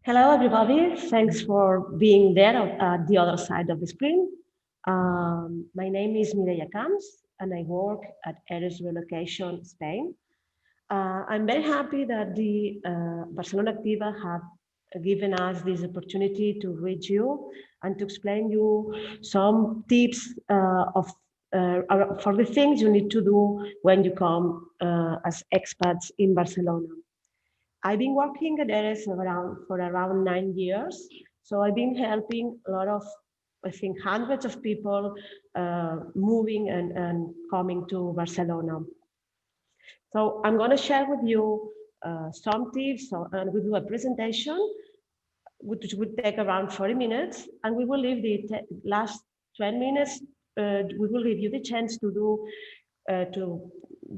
Hello, everybody. Thanks for being there at the other side of the screen. My name is Mireia Camps, and I work at Eres Relocation, Spain. I'm very happy that the Barcelona Activa have given us this opportunity to reach you and to explain you some tips for the things you need to do when you come as expats in Barcelona. I've been working at Eres for around 9 years. So I've been helping a lot of, I think, hundreds of people moving and coming to Barcelona. So I'm going to share with you some tips, and we do a presentation, which would take around 40 minutes, and we will leave the last 20 minutes. We will give you the chance to do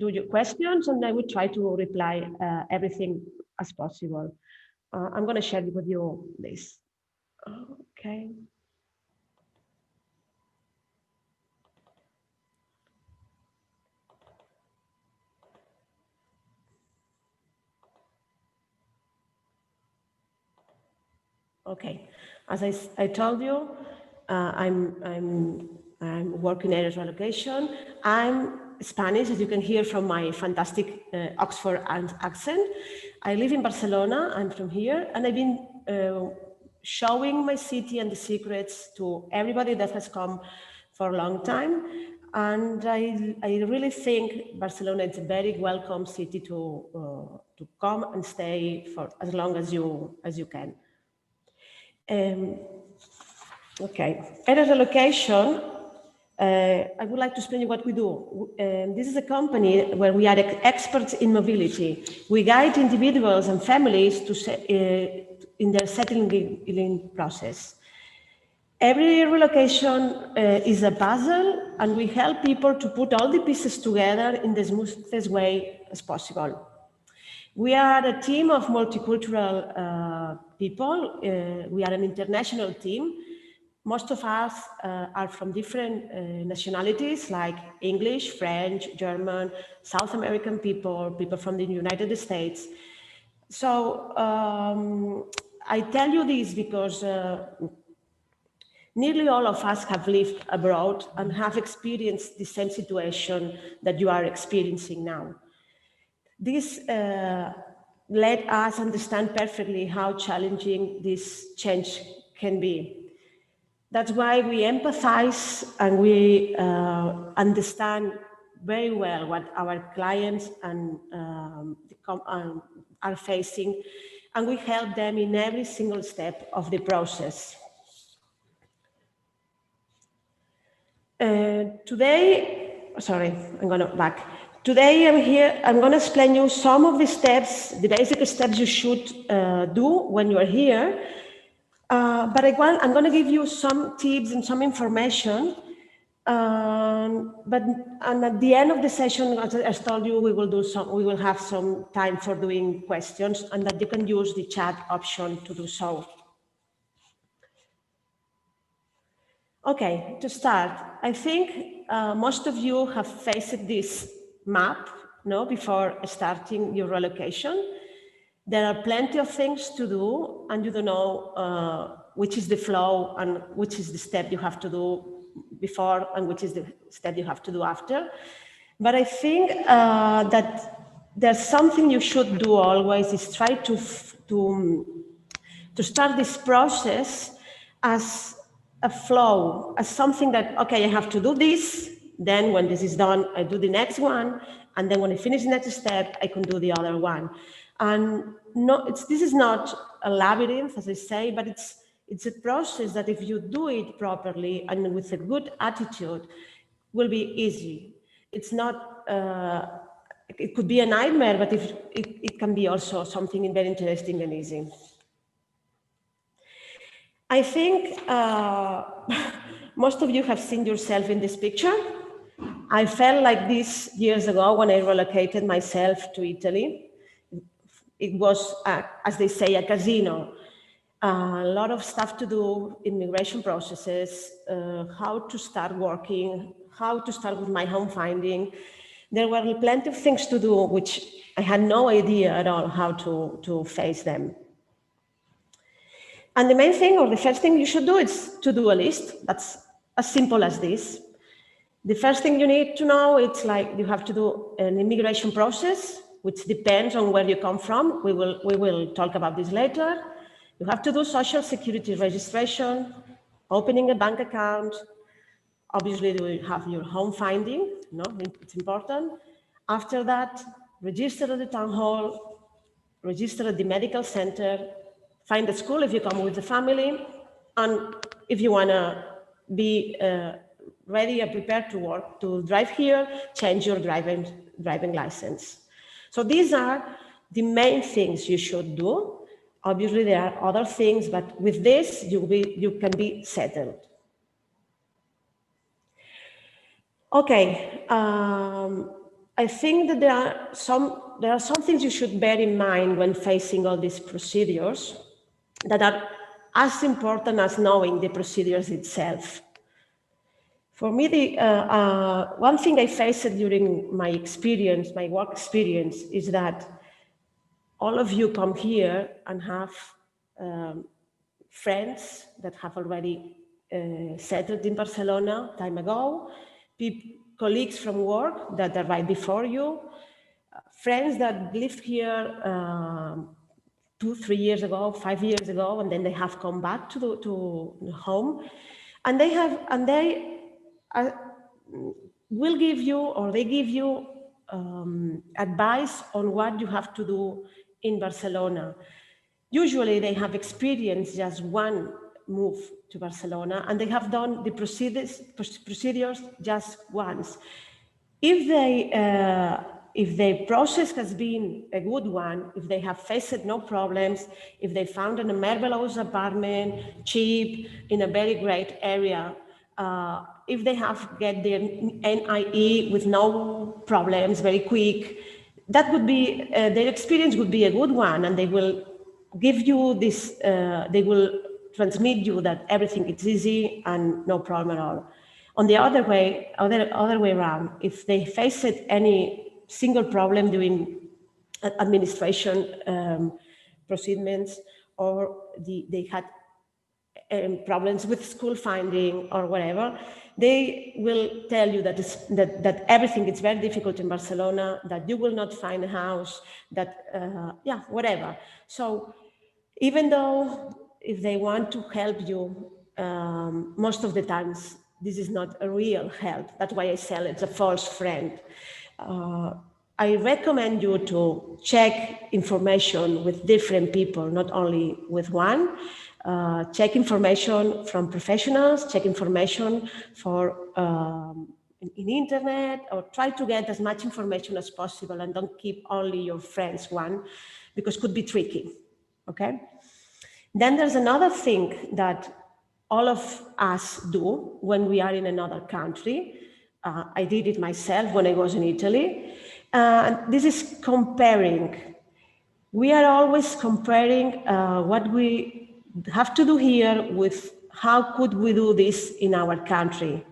your questions, and I will try to reply everything as possible. I'm going to share with you this. Okay. Okay. As I told you, I'm working at relocation. I'm Spanish, as you can hear from my fantastic Oxford accent. I live in Barcelona. I'm from here, and I've been showing my city and the secrets to everybody that has come for a long time. And I really think Barcelona is a very welcome city to come and stay for as long as you can. Okay, Eres Relocation, I would like to explain you what we do. This is a company where we are experts in mobility. We guide individuals and families in their settling process. Every relocation is a puzzle, and we help people to put all the pieces together in the smoothest way as possible. We are a team of multicultural people. We are an international team. Most of us are from different nationalities like English, French, German, South American people, people from the United States. So I tell you this because nearly all of us have lived abroad and have experienced the same situation that you are experiencing now. This let us understand perfectly how challenging this change can be. That's why we empathize and we understand very well what our clients are facing, and we help them in every single step of the process. Today, I'm going to back. Today I'm here, I'm going to explain you some of the steps, the basic steps you should do when you are here. But I'm going to give you some tips and some information. And at the end of the session, as I told you, we will have some time for doing questions, and that you can use the chat option to do so. Okay, to start, I think most of you have faced this map, before starting your relocation. There are plenty of things to do, and you don't know which is the flow and which is the step you have to do before and which is the step you have to do after. But I think that there's something you should do always is try to start this process as a flow, as something that, okay, I have to do this, then when this is done, I do the next one, and then when I finish the next step, I can do the other one. And this is not a labyrinth, as I say, but it's a process that if you do it properly and with a good attitude, will be easy. It's not, it could be a nightmare, but it can be also something very interesting and easy. I think most of you have seen yourself in this picture. I felt like this years ago when I relocated myself to Italy. It was, as they say, a casino. A lot of stuff to do, immigration processes, how to start working, how to start with my home finding. There were plenty of things to do, which I had no idea at all how to face them. And the main thing, or the first thing you should do, is to do a list. That's as simple as this. The first thing you need to know, it's like you have to do an immigration process, which depends on where you come from. We will talk about this later. You have to do social security registration, opening a bank account. Obviously, you have your home finding, it's important. After that, register at the town hall, register at the medical center, find a school if you come with the family, and if you want to be ready and prepared to work, to drive here, change your driving license. So these are the main things you should do. Obviously, there are other things, but with this, you can be settled. Okay, I think that there are some things you should bear in mind when facing all these procedures that are as important as knowing the procedures itself. For me, one thing I faced during my work experience, is that all of you come here and have friends that have already settled in Barcelona time ago, colleagues from work that arrived before you, friends that lived here 2-3 years ago, 5 years ago, and then they have come back to the home, and they will give you, or they give you advice on what you have to do in Barcelona. Usually they have experienced just one move to Barcelona, and they have done the procedures just once. If the process has been a good one, if they have faced no problems, if they found an marvelous apartment, cheap, in a very great area, if they have get their NIE with no problems, very quick, that would be, their experience would be a good one, and they will give you this, they will transmit you that everything is easy and no problem at all. On the other way around, if they faced any single problem during administration proceedings, or they had problems with school finding or whatever, they will tell you that everything is very difficult in Barcelona, that you will not find a house, that, whatever. So even though if they want to help you, most of the times, this is not a real help. That's why I say it's a false friend. I recommend you to check information with different people, not only with one. Check information from professionals, check information in internet, or try to get as much information as possible, and don't keep only your friends one, because it could be tricky, okay? Then there's another thing that all of us do when we are in another country. I did it myself when I was in Italy. This is comparing. We are always comparing what we have to do here with how could we do this in our country.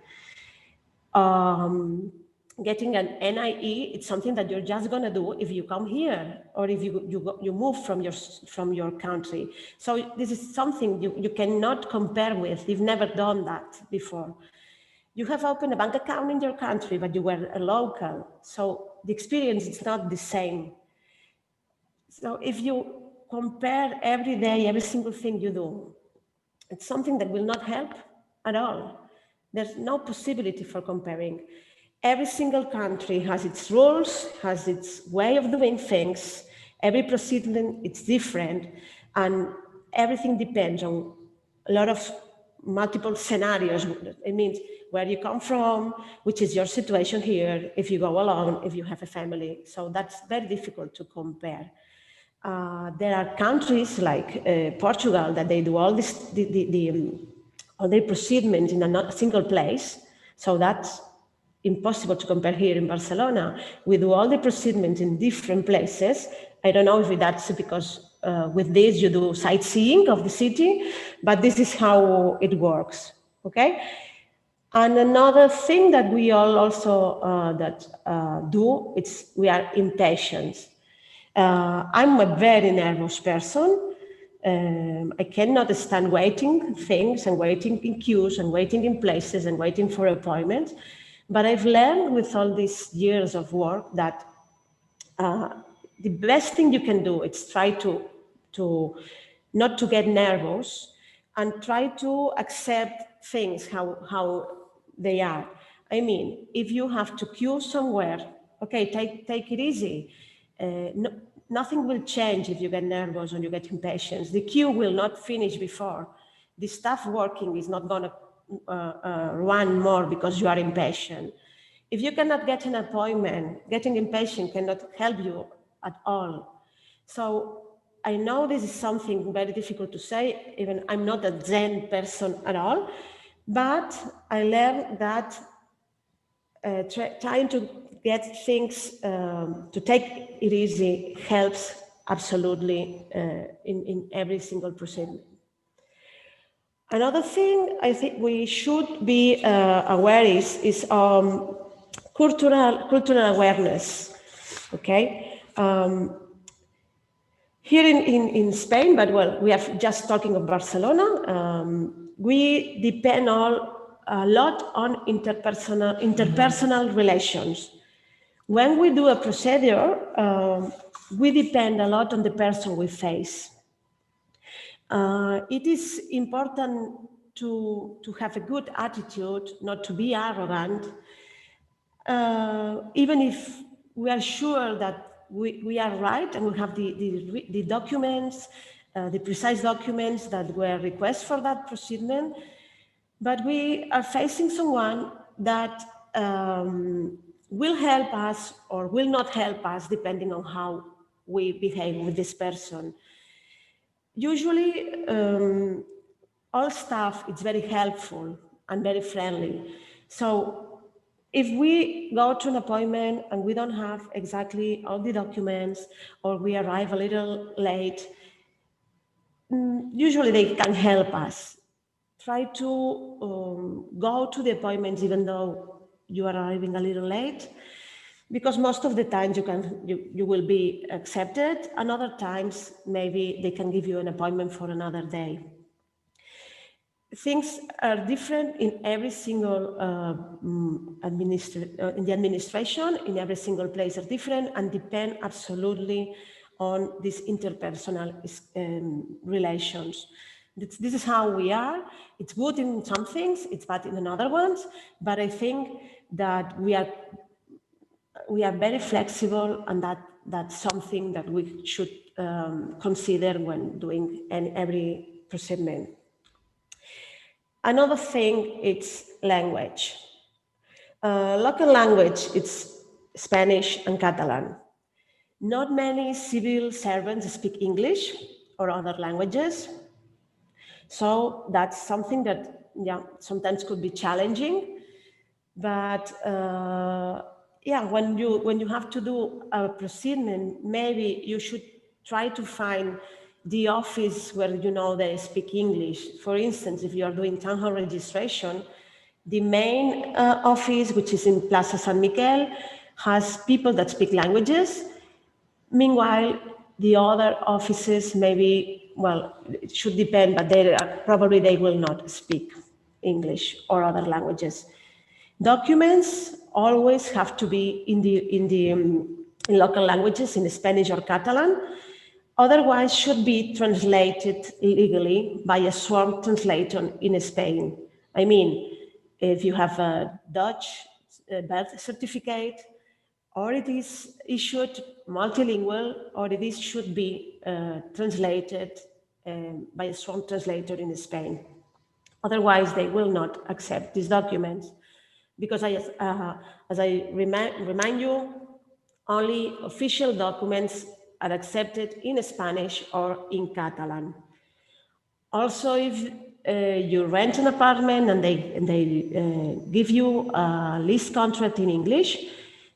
Getting an NIE, it's something that you're just going to do if you come here, or if you move from your country. So this is something you cannot compare with. You've never done that before. You have opened a bank account in your country, but you were a local. So the experience is not the same. So if you compare every day, every single thing you do, it's something that will not help at all. There's no possibility for comparing. Every single country has its rules, has its way of doing things. Every proceeding, it's different. And everything depends on a lot of multiple scenarios. It means where you come from, which is your situation here, if you go alone, if you have a family. So that's very difficult to compare. There are countries like Portugal that they do all this, all their proceedings in a single place. So that's impossible to compare here in Barcelona. We do all the proceedings in different places. I don't know if that's because with this you do sightseeing of the city, but this is how it works, okay? And another thing that we all also do, we are impatient. I'm a very nervous person. I cannot stand waiting things and waiting in queues and waiting in places and waiting for appointments. But I've learned with all these years of work that the best thing you can do is try to not to get nervous and try to accept things how they are. I mean, if you have to queue somewhere, okay, take it easy. Nothing will change if you get nervous or you get impatient. The queue will not finish before. The staff working is not going to run more because you are impatient. If you cannot get an appointment, getting impatient cannot help you at all. So I know this is something very difficult to say, even I'm not a Zen person at all, but I learned that trying to get things, to take it easy helps absolutely in every single procedure. Another thing I think we should be aware is cultural awareness, okay? Here in Spain, but well, we are just talking of Barcelona, we depend a lot on interpersonal relations. When we do a procedure, we depend a lot on the person we face. It is important to have a good attitude, not to be arrogant, even if we are sure that we are right and we have the documents, the precise documents that were requested for that procedure, but we are facing someone that will help us or will not help us depending on how we behave with this person. Usually, all staff is very helpful and very friendly. So if we go to an appointment and we don't have exactly all the documents or we arrive a little late, usually they can help us. Try to go to the appointments even though you are arriving a little late, because most of the times you will be accepted, and other times maybe they can give you an appointment for another day. Things are different in every single in the administration, in every single place are different and depend absolutely on these interpersonal relations. This is how we are. It's good in some things, it's bad in other ones, but I think that we are very flexible, and that's something that we should consider when doing every procedure. Another thing is language. Local language, it's Spanish and Catalan. Not many civil servants speak English or other languages. So that's something that sometimes could be challenging. But when you have to do a procedure, maybe you should try to find the office where they speak English. For instance, if you are doing town hall registration, the main office, which is in Plaza San Miquel, has people that speak languages. Meanwhile, the other offices maybe, well, it should depend, but probably they will not speak English or other languages. Documents always have to be in local languages, in Spanish or Catalan. Otherwise, should be translated legally by a sworn translator in Spain. I mean, if you have a Dutch birth certificate, or it is issued multilingual, or it should be translated by a sworn translator in Spain. Otherwise, they will not accept these documents. Because as I remind you, only official documents are accepted in Spanish or in Catalan. Also, if you rent an apartment and they give you a lease contract in English,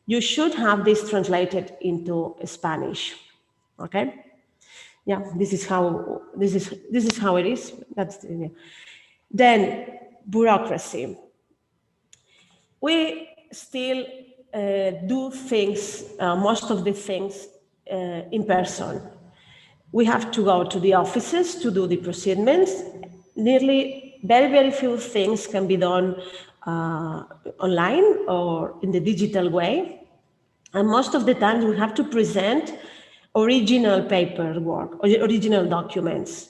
you should have this translated into Spanish. Okay? Yeah, this is how it is. Then bureaucracy. We still do things, most of the things in person. We have to go to the offices to do the proceedings. Nearly very few things can be done online or in the digital way. And most of the time we have to present original paperwork, original documents.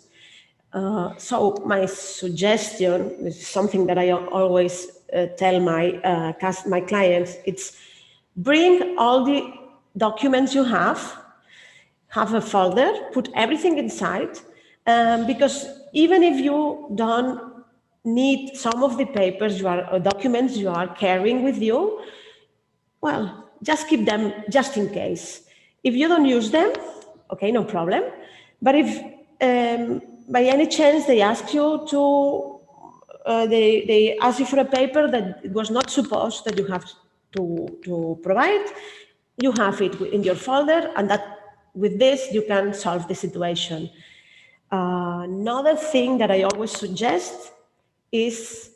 So my suggestion is something that I always tell my clients, it's bring all the documents you have a folder, put everything inside, because even if you don't need some of the papers or documents you are carrying with you, well, just keep them just in case. If you don't use them, okay, no problem. But if by any chance they ask you to, they ask you for a paper that it was not supposed that you have to provide, you have it in your folder, and that with this you can solve the situation. Another thing that I always suggest is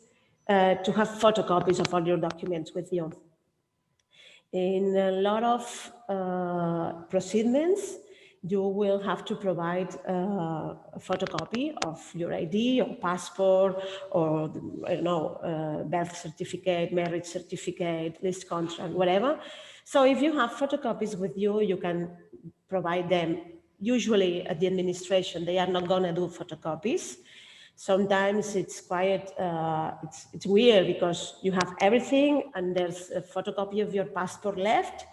to have photocopies of all your documents with you. In a lot of proceedings, you will have to provide a photocopy of your ID or passport or, I don't know, birth certificate, marriage certificate, lease contract, whatever. So if you have photocopies with you, you can provide them. Usually at the administration, they are not going to do photocopies. Sometimes it's quite, it's weird because you have everything and there's a photocopy of your passport left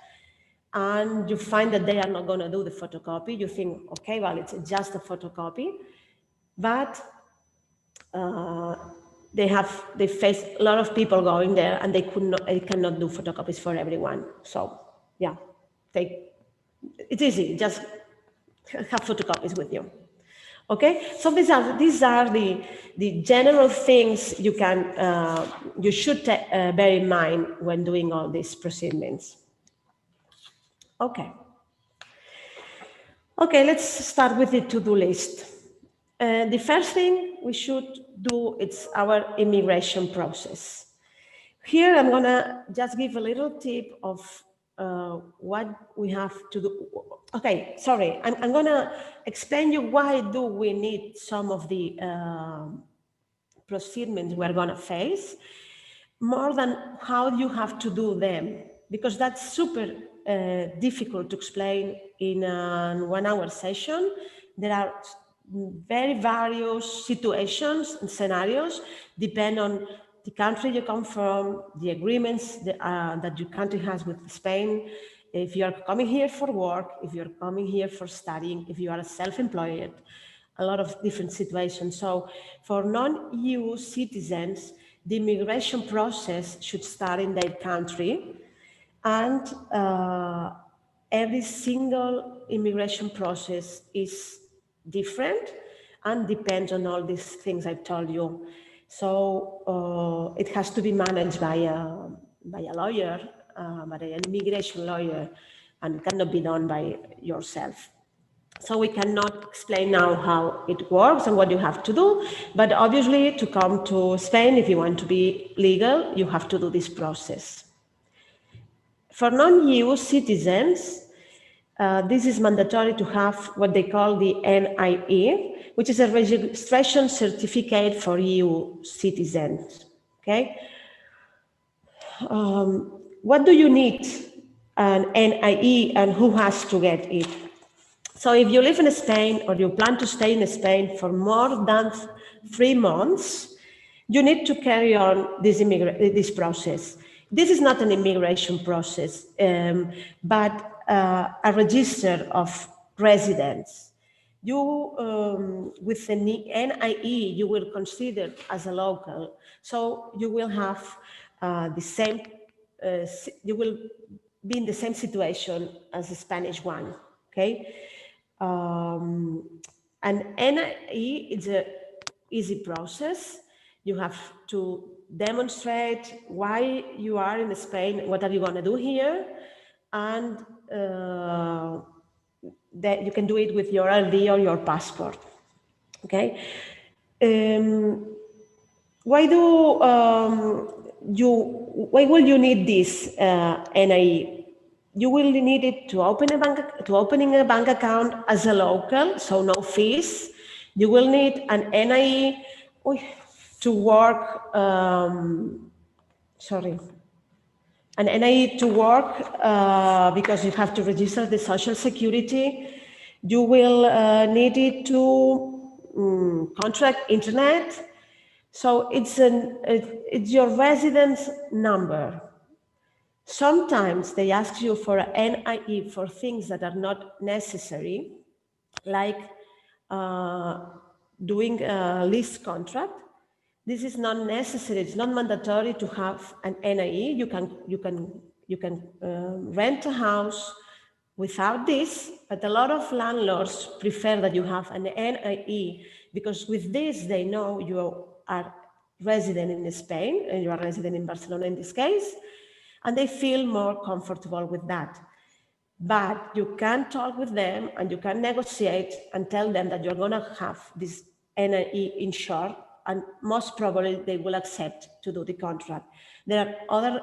and you find that they are not going to do the photocopy. You think, okay, well, it's just a photocopy, but they face a lot of people going there and they cannot do photocopies for everyone. So yeah, it's easy, just have photocopies with you. Okay, so these are the general things you should bear in mind when doing all these proceedings. Okay, let's start with the to-do list. The first thing we should do is our immigration process. Here I'm gonna just give a little tip of what we have to do. Okay, sorry, I'm gonna explain you why do we need some of the proceedings we're gonna face, more than how you have to do them, because that's super difficult to explain in a 1 hour session. There are very various situations and scenarios, depend on the country you come from, the agreements that your country has with Spain, if you are coming here for work, if you're coming here for studying, if you are self-employed, a lot of different situations. So for non-EU citizens, the immigration process should start in their country, and every single immigration process is different and depends on all these things I told you. So it has to be managed by a lawyer, by an immigration lawyer, and cannot be done by yourself. So we cannot explain now how it works and what you have to do, but obviously to come to Spain, if you want to be legal, you have to do this process. For non-EU citizens, this is mandatory to have what they call the NIE, which is a registration certificate for EU citizens, okay? What do you need an NIE and who has to get it? So if you live in Spain or you plan to stay in Spain for more than 3 months, you need to carry on this process. This is not an immigration process, but a register of residents. You, with the NIE, you will consider as a local, so you will have the same, you will be in the same situation as the Spanish one, okay? And NIE is an easy process. You have to demonstrate why you are in Spain, what are you going to do here, and that you can do it with your ID or your passport. Okay. Why will you need this NIE? you will need it to opening a bank account as a local, so no fees. You will need an NIE to work, an NIE to work because you have to register the Social Security. You will need it to contract internet. So it's your residence number. Sometimes they ask you for an NIE for things that are not necessary, like doing a lease contract. This is not necessary. It's not mandatory to have an NIE. You can rent a house without this, but a lot of landlords prefer that you have an NIE because with this they know you are resident in Spain and you are resident in Barcelona in this case, and they feel more comfortable with that. But you can talk with them and you can negotiate and tell them that you're going to have this NIE in short, and most probably they will accept to do the contract. There are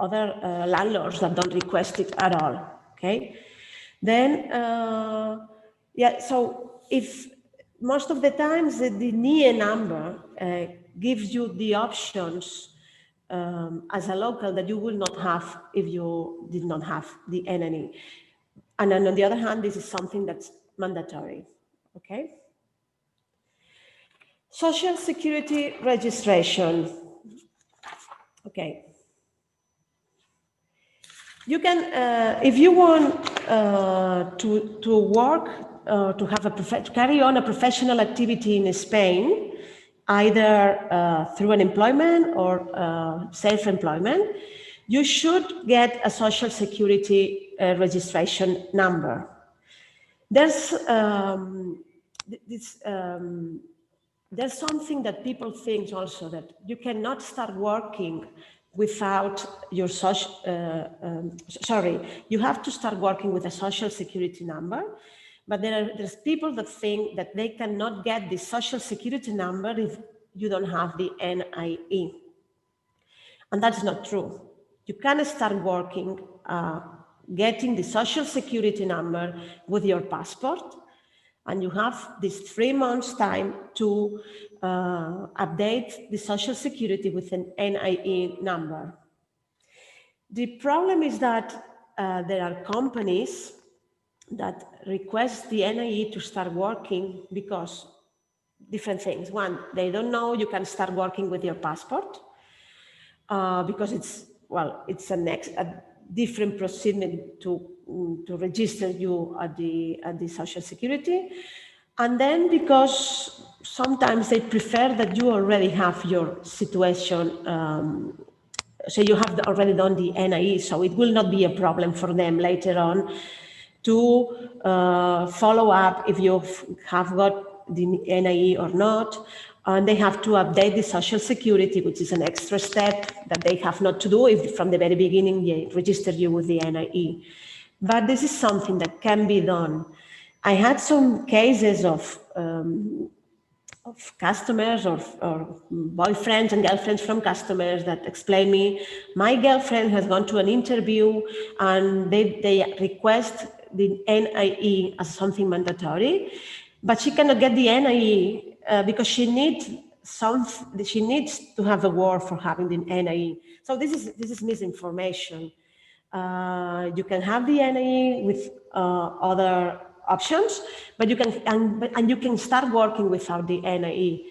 other landlords that don't request it at all. Okay, then so if most of the times the NIE number gives you the options as a local that you will not have if you did not have the NNE. And then on the other hand, this is something that's mandatory, okay? Social Security registration. Okay. You can, if you want to work, to carry on a professional activity in Spain, either through an employment or self-employment, you should get a Social Security registration number. There's there's something that people think also, that you cannot start working without your you have to start working with a Social Security number, but there's people that think that they cannot get the Social Security number if you don't have the NIE. And that's not true. You can start working, getting the Social Security number with your passport, and you have this 3 months time to update the Social Security with an NIE number. The problem is that there are companies that request the NIE to start working because different things. One, they don't know you can start working with your passport because it's a different procedure to register you at the Social Security. And then because sometimes they prefer that you already have your situation, so you have already done the NIE, so it will not be a problem for them later on to follow up if you have got the NIE or not. And they have to update the Social Security, which is an extra step that they have not to do if from the very beginning they register you with the NIE. But this is something that can be done. I had some cases of customers or boyfriends and girlfriends from customers that explain me, my girlfriend has gone to an interview and they request the NIE as something mandatory, but she cannot get the NIE because she needs to have a word for having the NIE. So this is misinformation. You can have the NIE with other options, but you can start working without the NIE.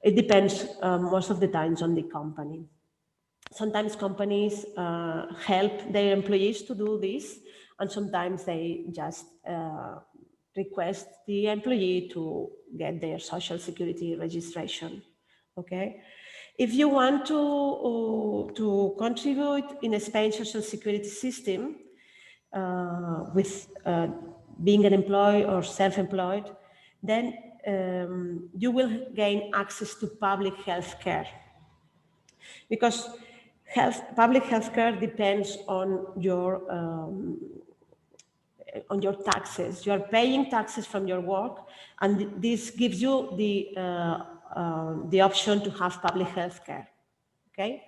It depends most of the times on the company. Sometimes companies help their employees to do this, and sometimes they just request the employee to get their Social Security registration. Okay. If you want to contribute in a Spain Social Security system with being an employee or self-employed, then you will gain access to public health care. Because public health care depends on your taxes. You are paying taxes from your work, and this gives you the option to have public health care. Okay.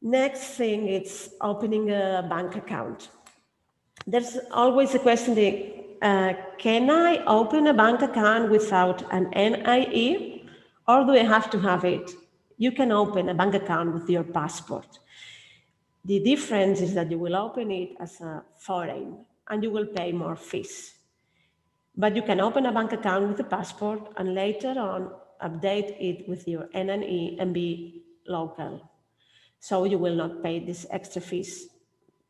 Next thing is opening a bank account. There's always a question, can I open a bank account without an NIE, or do I have to have it? You can open a bank account with your passport. The difference is that you will open it as a foreign and you will pay more fees. But you can open a bank account with a passport and later on update it with your NNE and be local. So you will not pay these extra fees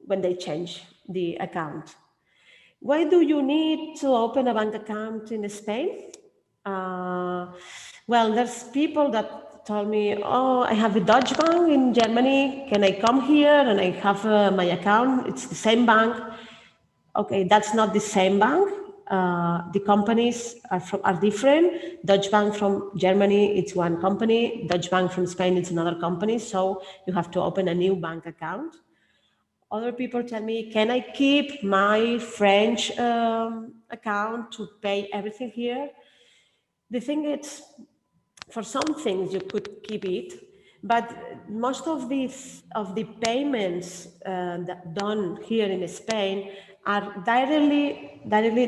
when they change the account. Why do you need to open a bank account in Spain? Well, there's people that told me, oh, I have a Dutch bank in Germany. Can I come here and I have my account? It's the same bank. Okay, that's not the same bank. The companies are different. Dutch bank from Germany, it's one company. Dutch bank from Spain, it's another company. So you have to open a new bank account. Other people tell me, can I keep my French account to pay everything here? The thing is, for some things you could keep it, but most of the payments that done here in Spain are directly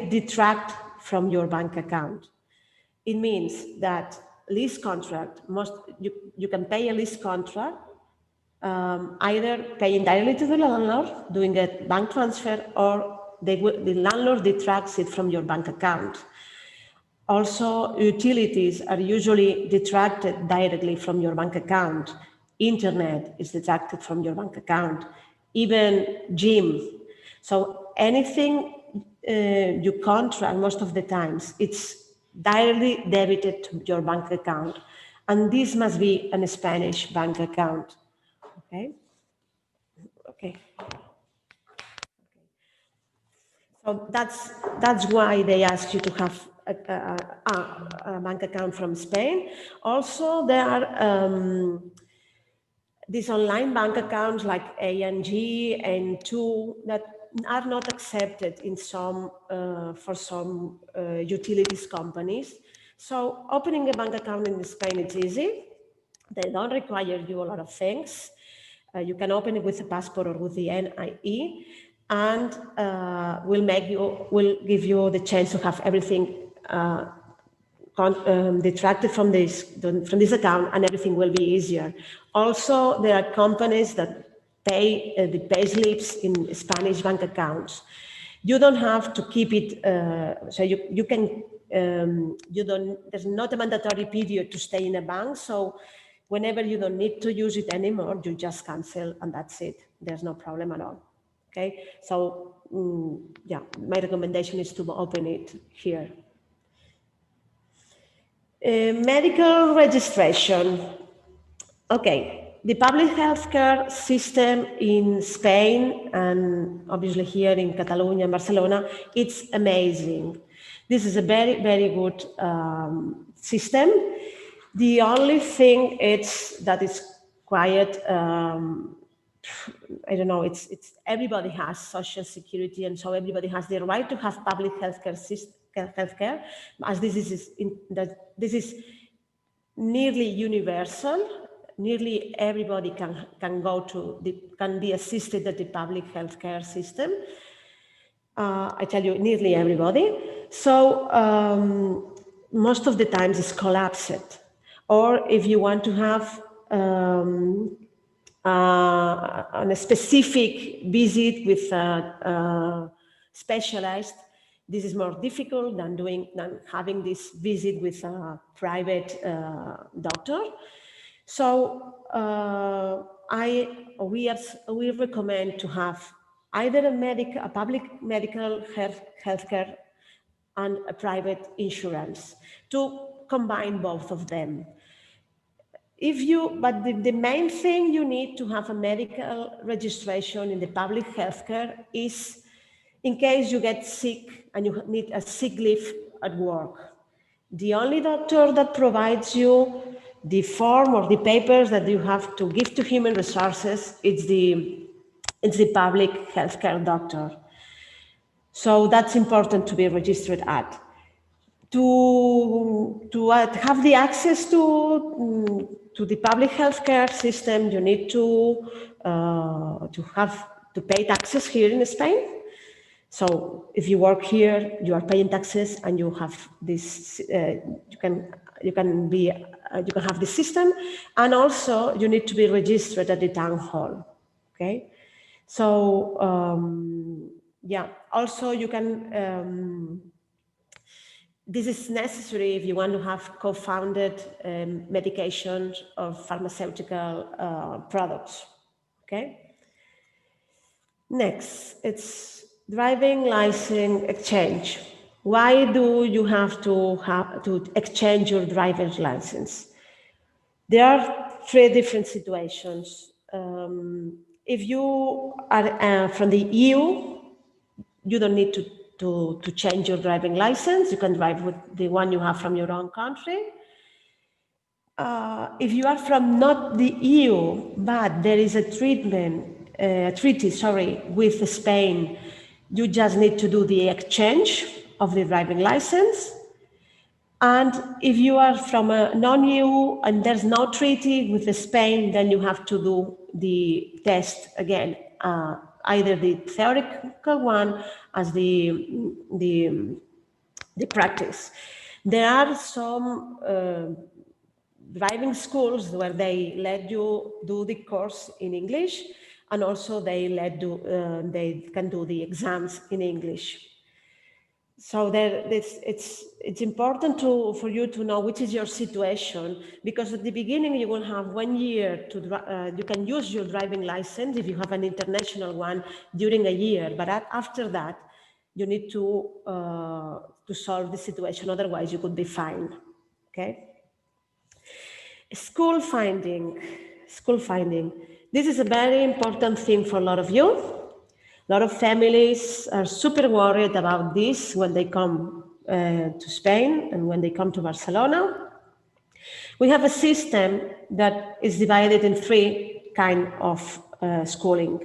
detract from your bank account. It means that lease contract, you can pay a lease contract, either paying directly to the landlord, doing a bank transfer, or the landlord detracts it from your bank account. Also, utilities are usually detracted directly from your bank account. Internet is detracted from your bank account. Even gym. So anything you contract, most of the times, it's directly debited to your bank account. And this must be a Spanish bank account. Okay. Okay. So that's why they ask you to have a bank account from Spain. Also, there are these online bank accounts like ANG and N2 that are not accepted in some for some utilities companies. So opening a bank account in Spain, it's easy. They don't require you a lot of things. You can open it with a passport or with the NIE, and will give you the chance to have everything detracted from this account, and everything will be easier. Also, there are companies that pay the pay slips in Spanish bank accounts. You don't have to keep it, so you can, there's not a mandatory period to stay in a bank, so whenever you don't need to use it anymore, you just cancel and that's it. There's no problem at all. Okay, so yeah, my recommendation is to open it here. Medical registration. Okay, the public healthcare system in Spain and obviously here in Catalonia and Barcelona, it's amazing. This is a very, very good system. The only thing that is quite, I don't know, it's everybody has social security, and so everybody has the right to have public healthcare healthcare, as this is nearly universal. Nearly everybody can be assisted at the public healthcare system. I tell you, nearly everybody. So most of the times it's collapsed. Or if you want to have a specific visit with a specialist, this is more difficult than having this visit with a private doctor. So we recommend to have either a public medical healthcare and a private insurance, to combine both of them. But the main thing you need to have a medical registration in the public healthcare is in case you get sick and you need a sick leave at work. The only doctor that provides you the form or the papers that you have to give to human resources, it's the public healthcare doctor. So that's important to be registered at. To have the access to the public healthcare system, you need to to pay taxes here in Spain. So if you work here, you are paying taxes, and you have this. You can have this system, and also you need to be registered at the town hall. Okay, so yeah. Also, you can. This is necessary if you want to have co-founded medications or pharmaceutical products. Okay. Next, it's driving license exchange. Why do you have to exchange your driver's license? There are three different situations. If you are from the EU, you don't need to change your driving license. You can drive with the one you have from your own country. If you are from not the EU, but there is a treaty, with Spain, you just need to do the exchange of the driving license. And if you are from a non-EU and there's no treaty with Spain, then you have to do the test again, either the theoretical one as the practice. There are some driving schools where they let you do the course in English, and also they can do the exams in English. So it's important for you to know which is your situation, because at the beginning you will have 1 year you can use your driving license if you have an international one during a year, but after that you need to solve the situation, otherwise you could be fined. Okay. School finding. This is a very important thing for a lot of you. A lot of families are super worried about this when they come to Spain and when they come to Barcelona. We have a system that is divided in three kinds of schooling.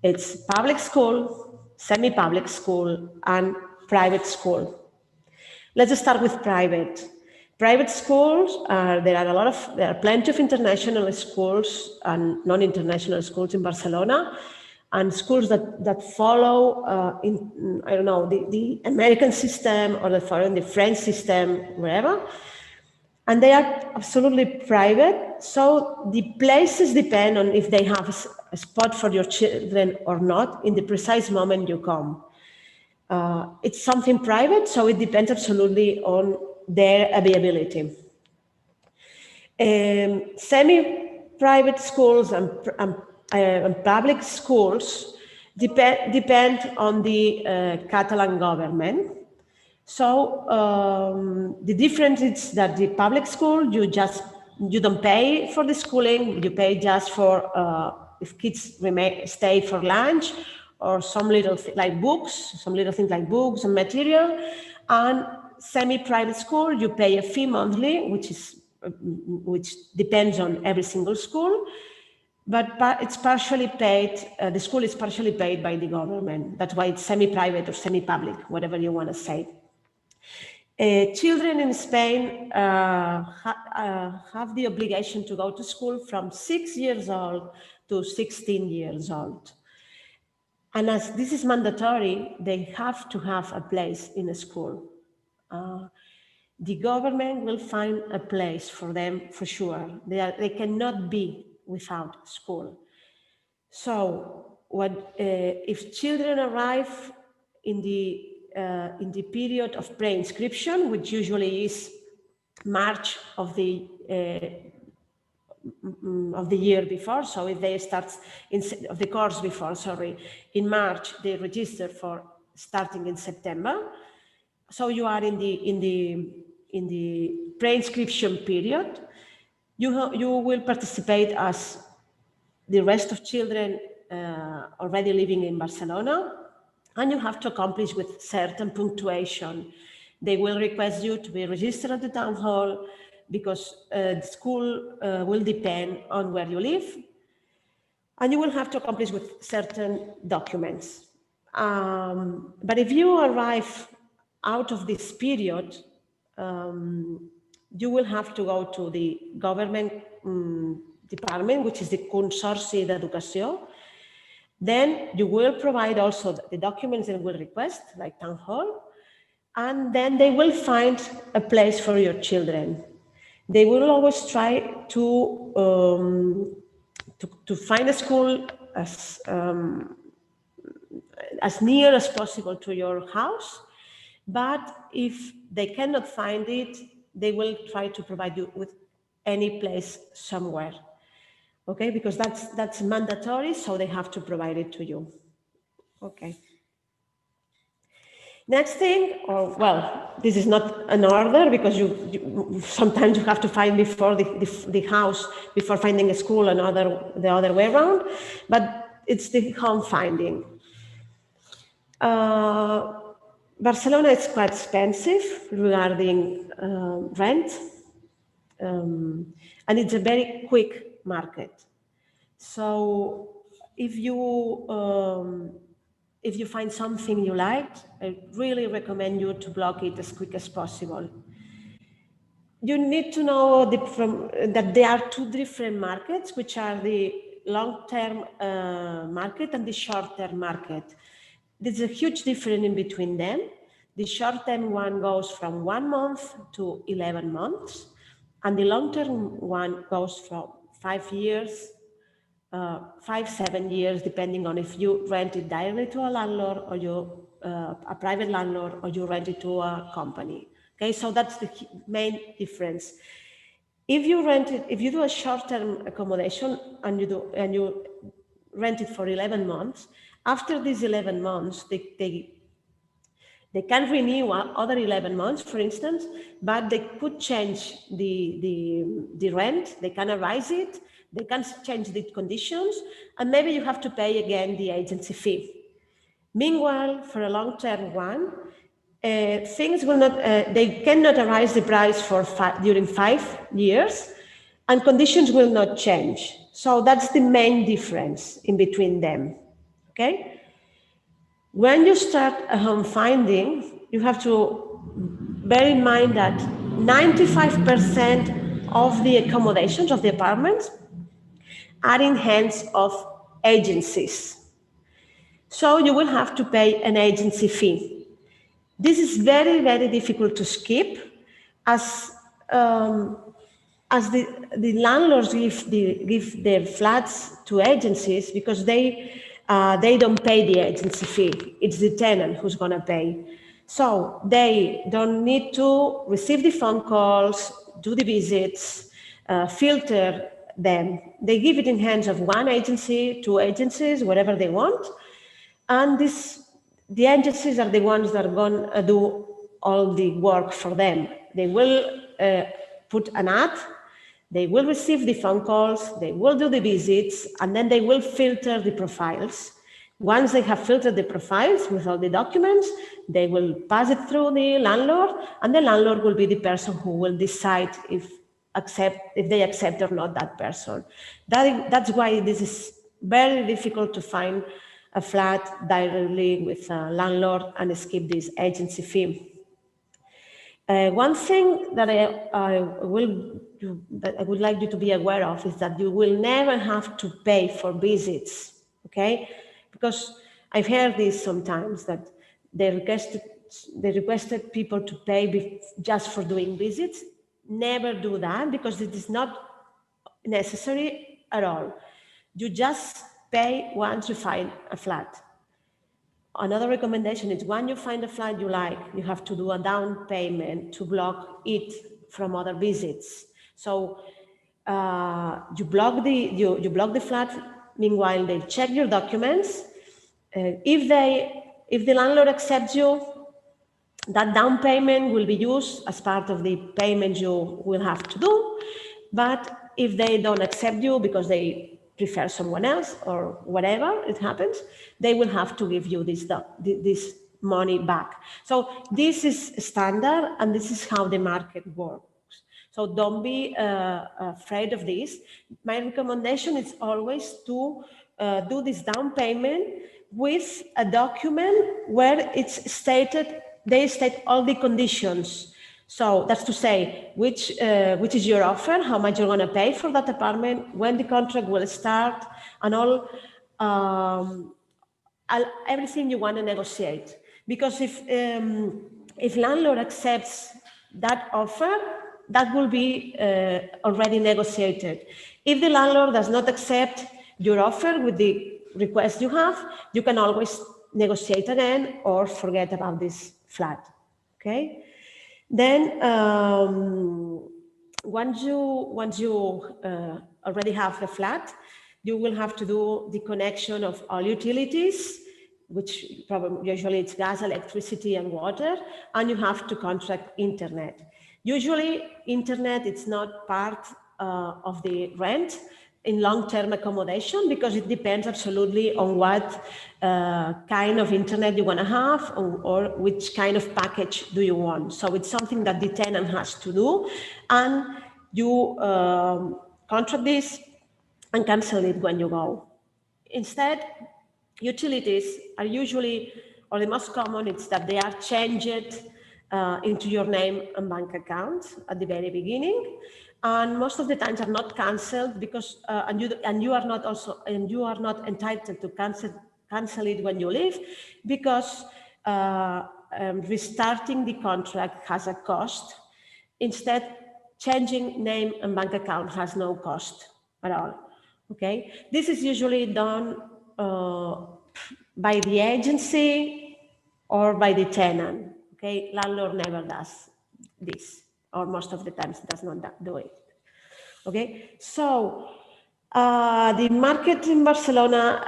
It's public school, semi-public school, and private school. Let's start with private. Private schools, there are plenty of international schools and non-international schools in Barcelona, and schools that follow, the American system, or the French system, wherever. And they are absolutely private, so the places depend on if they have a spot for your children or not in the precise moment you come. It's something private, so it depends absolutely on their availability. Semi-private schools and public schools depend on the Catalan government. So the difference is that the public school, you don't pay for the schooling, you pay just for if kids stay for lunch, or some little things like books and material. And semi-private school, you pay a fee monthly, which depends on every single school, but it's partially paid. The school is partially paid by the government. That's why it's semi-private or semi-public, whatever you want to say. Children in Spain have the obligation to go to school from 6 years old to 16 years old. And as this is mandatory, they have to have a place in a school. The government will find a place for them for sure. They cannot be without school. So if children arrive in the period of pre-inscription, which usually is March of the year before, so if they start of the course before, in March, they register for starting in September. So you are in the pre-inscription period. You will participate as the rest of children already living in Barcelona, and you have to accomplish with certain punctuation. They will request you to be registered at the town hall, because the school will depend on where you live, and you will have to accomplish with certain documents. But if you arrive out of this period, you will have to go to the government department, which is the Consorci d'Educació. Then you will provide also the documents they will request, like town hall, and then they will find a place for your children. They will always try to find a school as near as possible to your house, but if they cannot find it, they will try to provide you with any place somewhere. Okay, because that's mandatory, so they have to provide it to you. Okay. Next thing, or well, this is not an order because sometimes you have to find before the house before finding a school, the other way around, but it's the home finding. Barcelona is quite expensive regarding rent, and it's a very quick market. So if you find something you liked, I really recommend you to block it as quick as possible. You need to know that there are two different markets, which are the long-term market and the short-term market. There's a huge difference in between them. The short-term one goes from 1 month to 11 months, and the long-term one goes from 5 years, 7 years, depending on if you rent it directly to a landlord or a private landlord, or you rent it to a company. Okay, so that's the main difference. If you do a short-term accommodation and you rent it for 11 months, after these 11 months, they can renew other 11 months, for instance, but they could change the rent, they can raise it, they can change the conditions, and maybe you have to pay again the agency fee. Meanwhile, for a long-term one, things will not, they cannot raise the price during 5 years, and conditions will not change. So that's the main difference in between them, okay? When you start a home finding, you have to bear in mind that 95% of the accommodations of the apartments are in hands of agencies. So you will have to pay an agency fee. This is very, very difficult to skip, as the landlords give their flats to agencies because they don't pay the agency fee. It's the tenant who's going to pay. So they don't need to receive the phone calls, do the visits, filter them. They give it in hands of one agency, two agencies, whatever they want. And the agencies are the ones that are going to do all the work for them. They will put an ad, they will receive the phone calls, they will do the visits, and then they will filter the profiles. Once they have filtered the profiles with all the documents, they will pass it through the landlord, and the landlord will be the person who will decide if they accept or not that person. That's why this is very difficult to find a flat directly with a landlord and skip this agency fee. One thing that I would like you to be aware of is that you will never have to pay for visits, okay? Because I've heard this sometimes, that they requested people to pay just for doing visits. Never do that, because it is not necessary at all. You just pay once you find a flat. Another recommendation is, when you find a flat you like, you have to do a down payment to block it from other visits. So you block the flat. Meanwhile, they check your documents. If the landlord accepts you, that down payment will be used as part of the payment you will have to do. But if they don't accept you because they prefer someone else or whatever it happens, they will have to give you this money back. So this is standard, and this is how the market works. So don't be afraid of this. My recommendation is always to do this down payment with a document where it's stated, they state all the conditions. So that's to say, which is your offer, how much you're going to pay for that apartment, when the contract will start, and all everything you want to negotiate. Because if landlord accepts that offer, that will be already negotiated. If the landlord does not accept your offer with the request you have, you can always negotiate again or forget about this flat. Okay. Then once you already have the flat, you will have to do the connection of all utilities, which probably usually it's gas, electricity, and water, and you have to contract internet. Usually, internet it's not part of the rent in long-term accommodation because it depends absolutely on what kind of internet you want to have or which kind of package do you want. So it's something that the tenant has to do, and you contract this and cancel it when you go. Instead, utilities are usually, or the most common, it's that they are changed into your name and bank account at the very beginning, and most of the times are not cancelled because and you are not entitled to cancel it when you leave because restarting the contract has a cost. Instead, changing name and bank account has no cost at all. Okay, this is usually done by the agency or by the tenant. Okay, landlord never does this, or most of the times does not do it. Okay, so the market in Barcelona,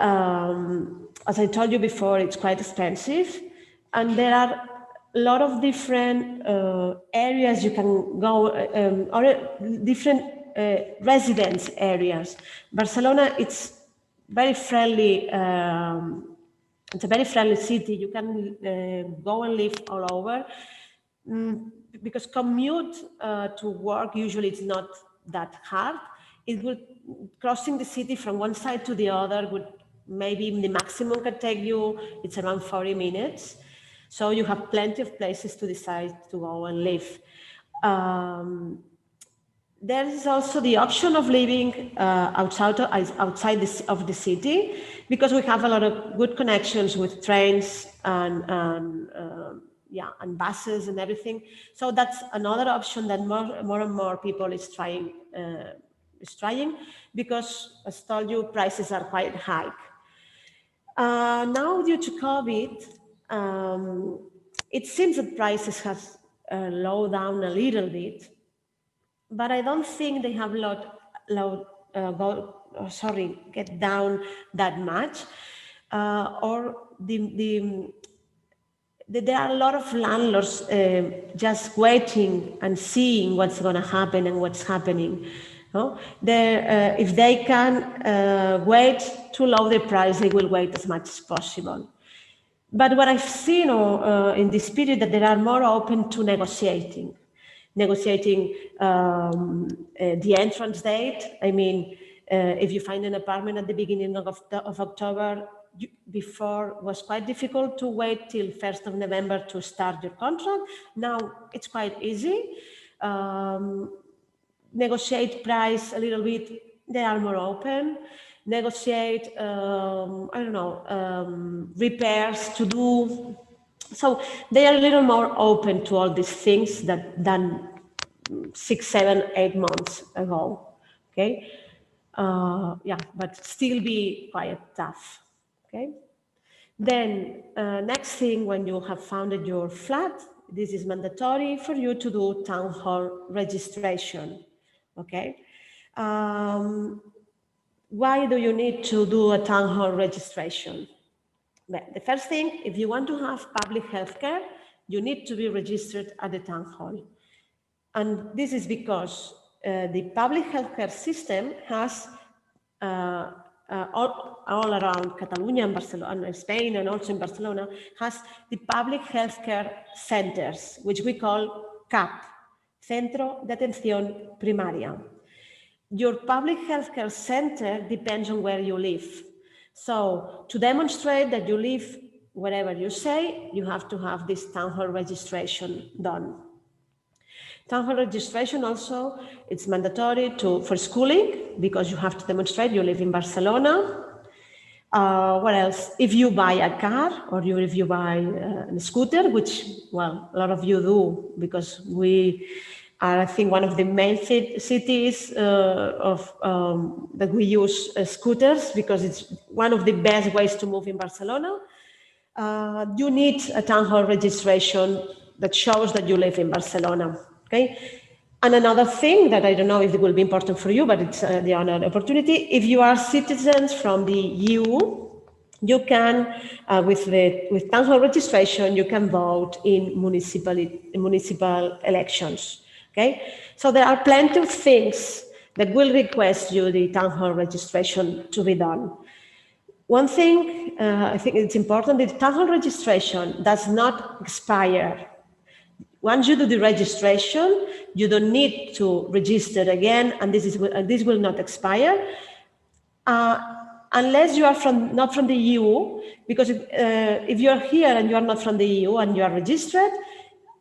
as I told you before, it's quite expensive, and there are a lot of different areas you can go, or different residence areas. Barcelona, it's very friendly. It's a very friendly city. You can go and live all over. Because commute to work usually it's not that hard. It would crossing the city from one side to the other would maybe the maximum can take you it's around 40 minutes. So you have plenty of places to decide to go and live. There is also the option of living outside of the city because we have a lot of good connections with trains and buses and everything. So that's another option that more and more people is trying because, as told you, prices are quite high. Now, due to COVID, it seems that prices have low down a little bit, but I don't think they have get down that much, or there are a lot of landlords just waiting and seeing what's going to happen and what's happening. No? If they can wait to lower the price, they will wait as much as possible. But what I've seen in this period that they are more open to negotiating the entrance date. I mean, if you find an apartment at the beginning of October, before was quite difficult to wait till 1st of November to start your contract. Now it's quite easy. Negotiate price a little bit, they are more open. Negotiate, repairs to do. So they are a little more open to all these things than 6, 7, 8 months ago. Okay, but still be quite tough. Okay. Then next thing, when you have founded your flat, this is mandatory for you to do town hall registration. Okay. Why do you need to do a town hall registration? Well, the first thing, if you want to have public healthcare, you need to be registered at the town hall. And this is because the public healthcare system has all around Catalonia and Barcelona, and Spain, and also in Barcelona, has the public healthcare centers, which we call CAP, Centro de Atención Primaria. Your public healthcare center depends on where you live. So to demonstrate that you live wherever you say, you have to have this town hall registration done. Town hall registration also, it's mandatory for schooling because you have to demonstrate you live in Barcelona. What else? If you buy a car or if you buy a scooter, which, well, a lot of you do because we are, I think, one of the main cities that we use scooters because it's one of the best ways to move in Barcelona. You need a town hall registration that shows that you live in Barcelona, okay? And another thing that I don't know if it will be important for you, but it's the honor opportunity. If you are citizens from the EU, you can, with town hall registration, you can vote in municipal elections, okay? So there are plenty of things that will request you the town hall registration to be done. One thing I think it's important, the town hall registration does not expire. Once you do the registration, you don't need to register again, and this will not expire unless you are not from the EU. Because if you are here and you are not from the EU and you are registered,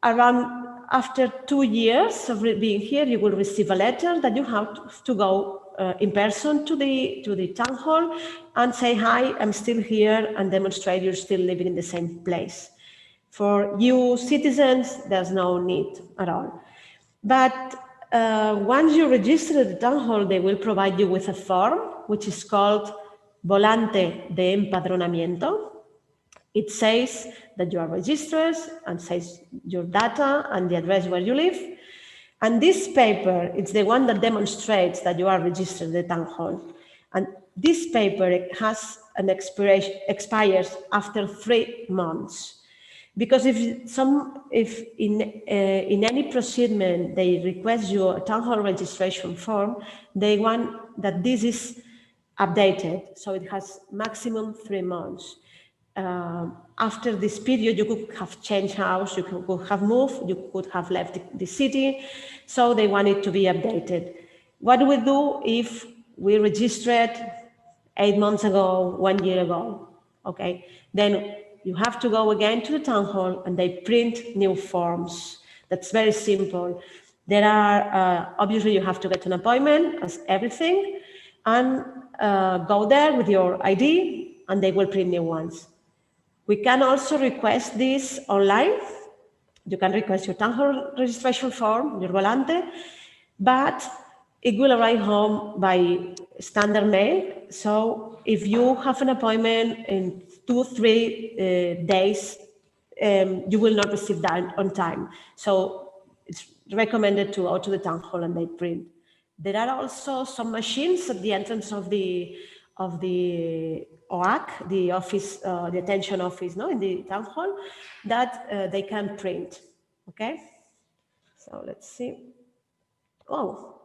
after 2 years of being here, you will receive a letter that you have to go in person to the town hall and say, hi, I'm still here, and demonstrate you're still living in the same place. For EU citizens, there's no need at all. But once you register at the town hall, they will provide you with a form, which is called Volante de Empadronamiento. It says that you are registered and says your data and the address where you live. And this paper, it's the one that demonstrates that you are registered at the town hall. And this paper has an expiration, expires after 3 months. Because if in any proceedment they request you a town hall registration form, they want that this is updated. So it has maximum 3 months. After this period, you could have changed house, you could have moved, you could have left the city. So they want it to be updated. What do we do if we registered 8 months ago, 1 year ago? Okay, then you have to go again to the town hall and they print new forms. That's very simple. There are, obviously you have to get an appointment as everything and go there with your ID and they will print new ones. We can also request this online. You can request your town hall registration form, your volante, but it will arrive home by standard mail. So if you have an appointment in 2-3 days, you will not receive that on time. So it's recommended to go to the town hall and they print. There are also some machines at the entrance of the OAC, the office, the attention office, in the town hall, that they can print. Okay. So let's see. Oh,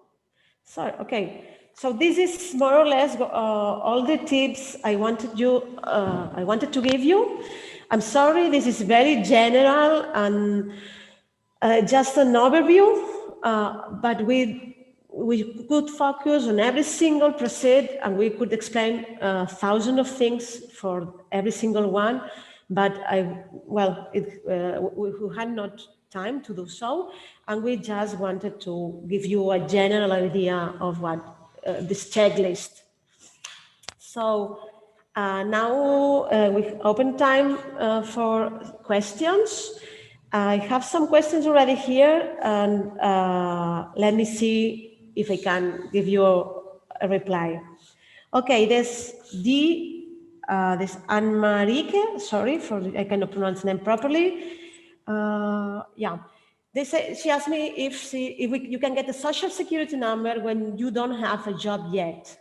sorry. Okay. So this is more or less all the tips I wanted to give you. I'm sorry, this is very general and just an overview, but we could focus on every single proceed and we could explain thousands of things for every single one. But we had not time to do so, and we just wanted to give you a general idea of what this checklist. So now we open time for questions. I have some questions already here, and let me see if I can give you a reply. Okay, there's this Anne-Marique, sorry, I cannot pronounce the name properly. Yeah, she asked me if you can get a social security number when you don't have a job yet,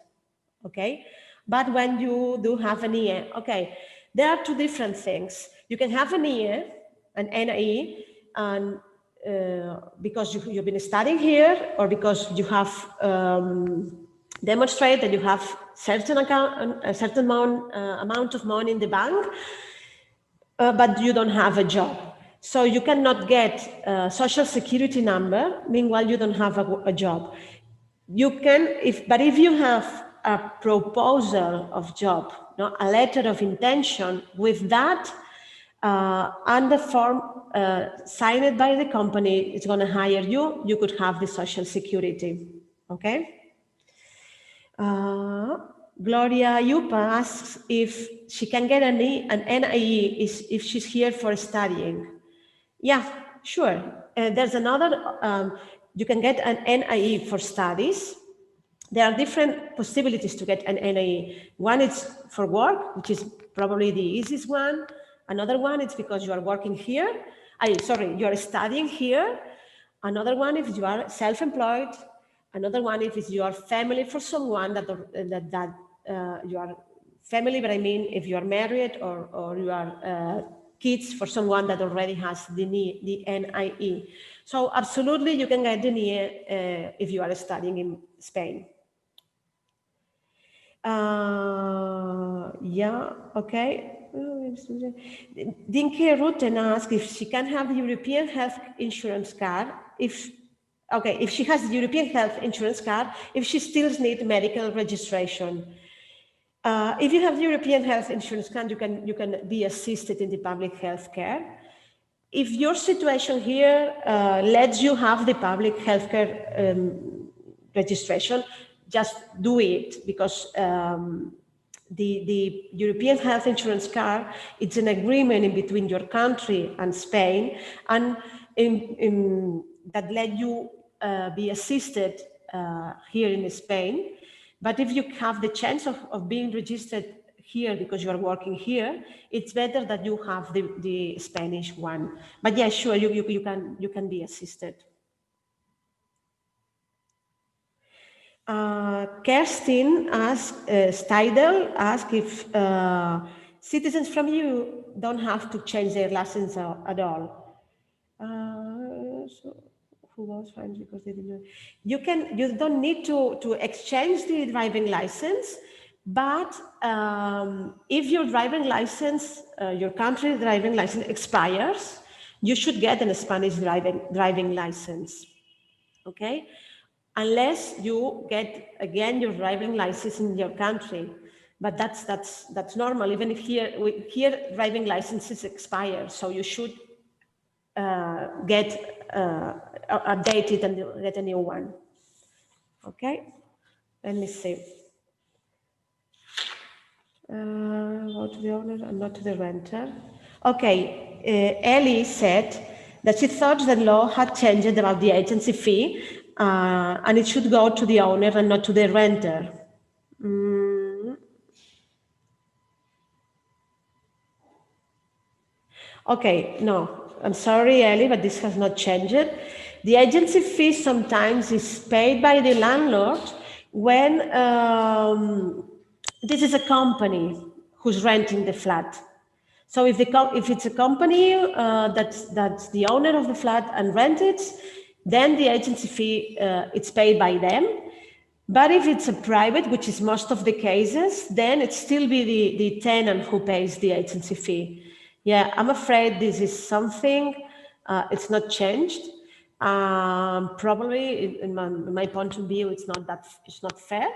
okay? But when you do have an IE, okay, there are two different things. You can have an IE, an NIE, and because you've been studying here, or because you have demonstrated that you have a certain amount of money in the bank, but you don't have a job. So you cannot get a social security number, meanwhile you don't have a job. You can, but if you have a proposal of job, a letter of intention, with that, and the form signed by the company is going to hire you. You could have the social security. Okay. Gloria Yupa asks if she can get an NIE if she's here for studying. Yeah, sure. There's another, you can get an NIE for studies. There are different possibilities to get an NIE. One is for work, which is probably the easiest one. Another one is because you are working here. You are studying here. Another one if you are self-employed. Another one if you are family for someone that you are family, but I mean if you are married or you are kids for someone that already has the NIE. So absolutely you can get the NIE if you are studying in Spain. Yeah, okay. Dinky Rutten asked if she can have the European health insurance card if she has the European health insurance card, if she still needs medical registration. If you have the European health insurance card, you can be assisted in the public health care. If your situation here lets you have the public health care registration, just do it, because the European health insurance card, it's an agreement in between your country and Spain, and that let you be assisted here in Spain. But if you have the chance of being registered here because you are working here, it's better that you have the Spanish one. But yeah, sure, you can be assisted. Kerstin Steidel asked if citizens from EU don't have to change their license at all. So who was fine because they didn't. You don't need to exchange the driving license, but if your driving license, your country driving license expires, you should get a Spanish driving license. Okay. Unless you get again your driving license in your country, but that's normal. Even if here driving licenses expire, so you should get updated and get a new one. Okay, let me see. Go to the owner and not to the renter. Okay, Ellie said that she thought the law had changed about the agency fee, and it should go to the owner and not to the renter. Okay, no, I'm sorry, Ellie, but this has not changed. The agency fee sometimes is paid by the landlord when this is a company who's renting the flat. So if it's a company that's the owner of the flat and rent it, then the agency fee it's paid by them. But if it's a private, which is most of the cases, then it still be the tenant who pays the agency fee. Yeah, I'm afraid this is something, it's not changed. Probably, in my point of view, it's not fair,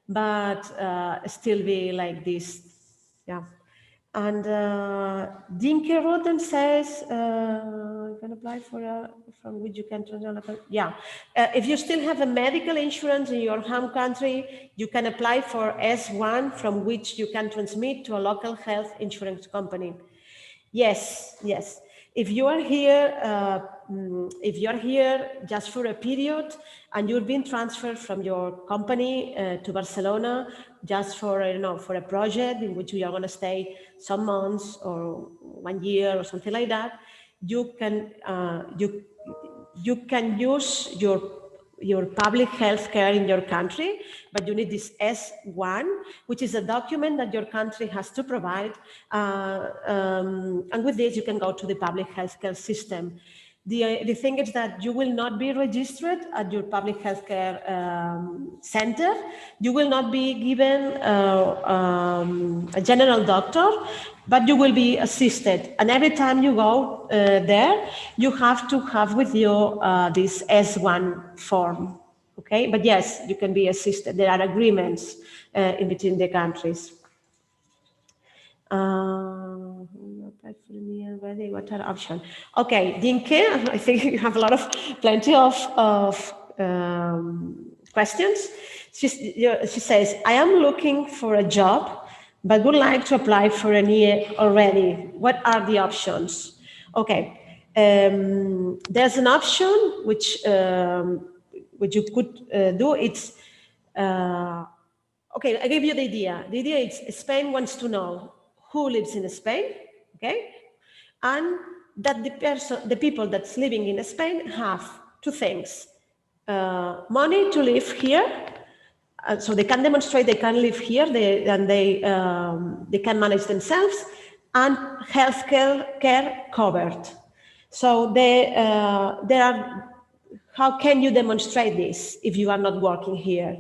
but still be like this. Yeah. And Dinky Roden says, you can apply for from which you can transfer. Yeah, if you still have a medical insurance in your home country, you can apply for S1 from which you can transmit to a local health insurance company. Yes, yes. If you are here just for a period and you're being transferred from your company to Barcelona just for for a project in which you are going to stay some months or 1 year or something like that, you can use your public health care in your country, but you need this S1, which is a document that your country has to provide. And with this, you can go to the public health care system. The thing is that you will not be registered at your public health care center. You will not be given a general doctor, but you will be assisted. And every time you go there, you have to have with you this S1 form. Okay, but yes, you can be assisted. There are agreements in between the countries. apply for the NIE already. What are options? Okay, Dinke, I think you have plenty of questions. She says, I am looking for a job, but would like to apply for a NIE already. What are the options? Okay, there's an option which you could do. It's okay, I give you the idea. The idea is Spain wants to know who lives in Spain, okay? And that the people that's living in Spain have two things. Money to live here, so they can demonstrate they can live here, and they can manage themselves, and healthcare covered. So there are, how can you demonstrate this if you are not working here?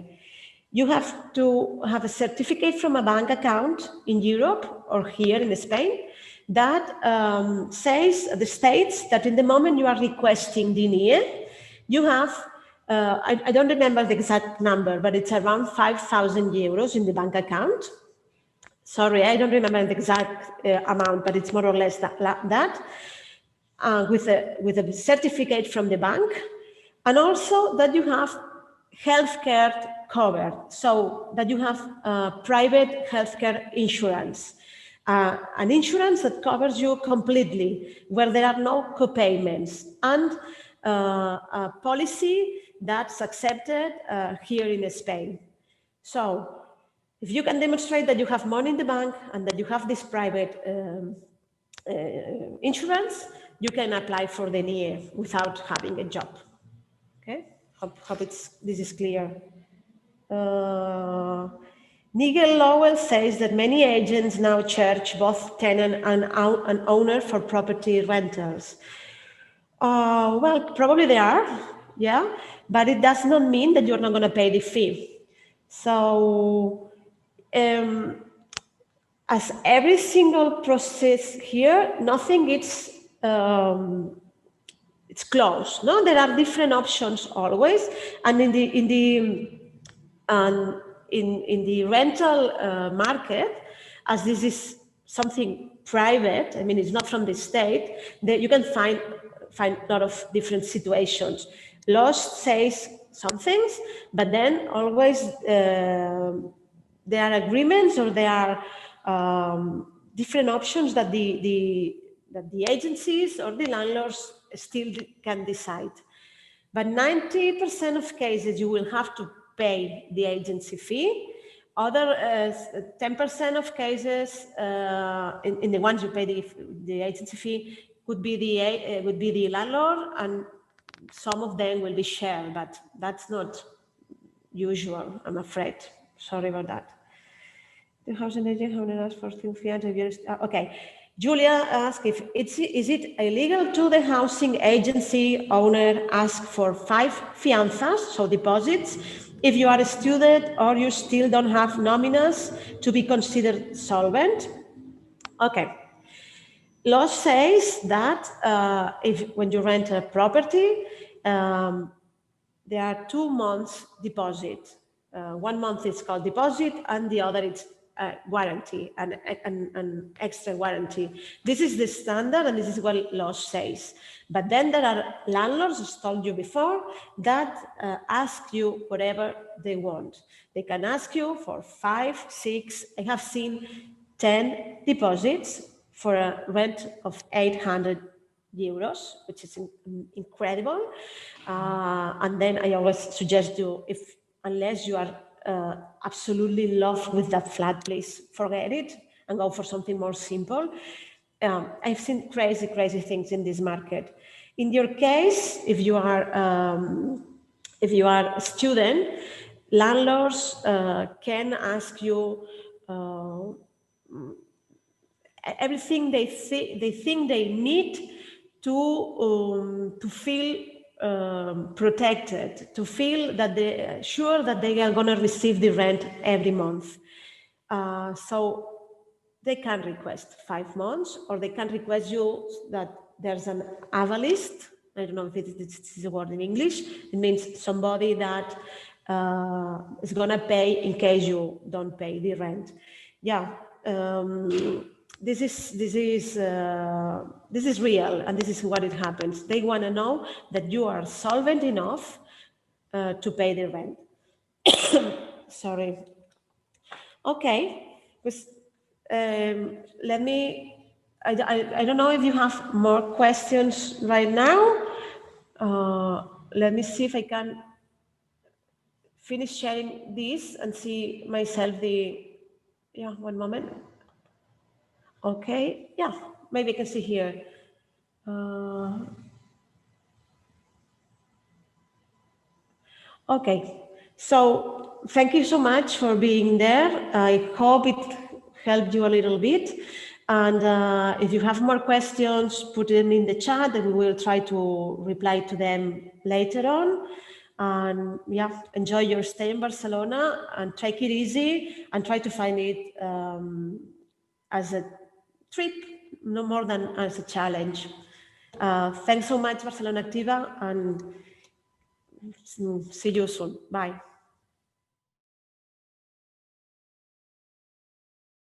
You have to have a certificate from a bank account in Europe or here in Spain that states that in the moment you are requesting the NIE, you have, I don't remember the exact number, but it's around 5,000 euros in the bank account. Sorry, I don't remember the exact amount, but it's more or less that with a certificate from the bank, and also that you have healthcare covered, so that you have private healthcare insurance, an insurance that covers you completely, where there are no co-payments, and a policy that's accepted here in Spain. So if you can demonstrate that you have money in the bank and that you have this private insurance, you can apply for the NIE without having a job. Okay, hope this is clear. Nigel Lowell says that many agents now charge both tenant and owner for property rentals. Well, probably they are, yeah, but it does not mean that you're not going to pay the fee. So, as every single process here, nothing is it's closed. No, there are different options always, and in the rental market, as this is something private, I mean, it's not from the state, that you can find a lot of different situations. Law says some things, but then always there are agreements, or there are different options that the agencies or the landlords still can decide. But 90% of cases you will have to pay the agency fee. Other 10% of cases, in the ones you pay the agency fee, would be the landlord, and some of them will be shared, but that's not usual, I'm afraid. Sorry about that. The housing agent has asked for okay. Julia asked if is it illegal to the housing agency owner ask for 5 fianzas, so deposits, if you are a student or you still don't have nominas to be considered solvent? Okay. Law says that when you rent a property, there are 2 months deposit. 1 month is called deposit, and the other is warranty, an extra warranty. This is the standard, and this is what law says. But then there are landlords, as told you before, that ask you whatever they want. They can ask you for 5, 6, I have seen 10 deposits for a rent of 800 euros, which is incredible. And then I always suggest you, unless you are absolutely in love with that flat, please forget it and go for something more simple. I've seen crazy things in this market. In your case, if you are a student, landlords can ask you everything they think they need to feel protected, to feel that they're sure that they are going to receive the rent every month. So they can request 5 months, or they can request you that there's an AVA list. I don't know if this is a word in English. It means somebody that is going to pay in case you don't pay the rent. Yeah. this is real, and this is what it happens. They want to know that you are solvent enough to pay the rent. Sorry. Okay. Let me. I don't know if you have more questions right now. Let me see if I can finish sharing this and see myself the. Yeah, one moment. Okay. Yeah, maybe I can see here. Okay, so thank you so much for being there. I hope it helped you a little bit. And if you have more questions, put them in the chat and we will try to reply to them later on. And yeah, enjoy your stay in Barcelona and take it easy and try to find it as a trip, no more than as a challenge. Thanks so much, Barcelona Activa, and see you soon. Bye.